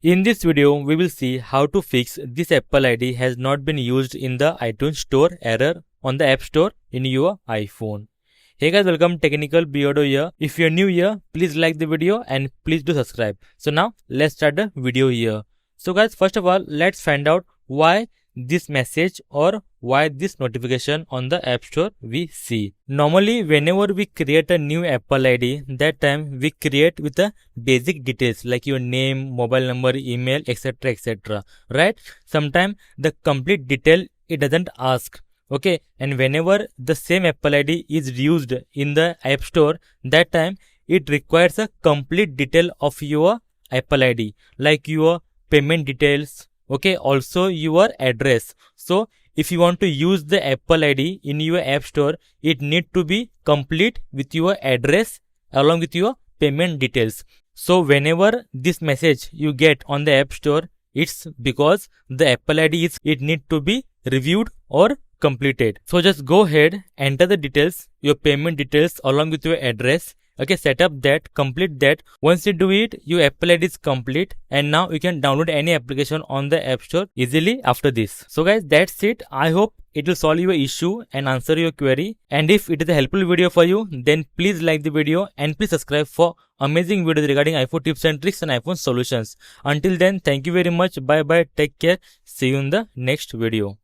In this video, we will see how to fix this Apple ID has not been used in the iTunes Store error on the App Store in your iPhone. Hey guys, welcome Technical Beardo here. If you're new here, please like the video and please do subscribe. So now, let's start the video here. So guys, first of all, let's find out why this message or why this notification on the App Store we see. Normally, whenever we create a new Apple ID, that time we create with the basic details like your name, mobile number, email, etc. Right? Sometimes the complete detail it doesn't ask. Okay, and whenever the same Apple ID is used in the App Store, that time it requires a complete detail of your Apple ID like your payment details. Okay, also your address. So if you want to use the Apple ID in your App Store, it need to be complete with your address along with your payment details. So whenever this message you get on the App Store, it's because the Apple ID it need to be reviewed or completed. So just go ahead, enter the details, your payment details along with your address. Okay, set up that, complete that. Once you do it, your Apple ID is complete and now you can download any application on the App Store easily after this. So guys, that's it. I hope it will solve your issue and answer your query. And if it is a helpful video for you, then please like the video and please subscribe for amazing videos regarding iPhone tips and tricks and iPhone solutions. Until then, thank you very much. Bye bye. Take care. See you in the next video.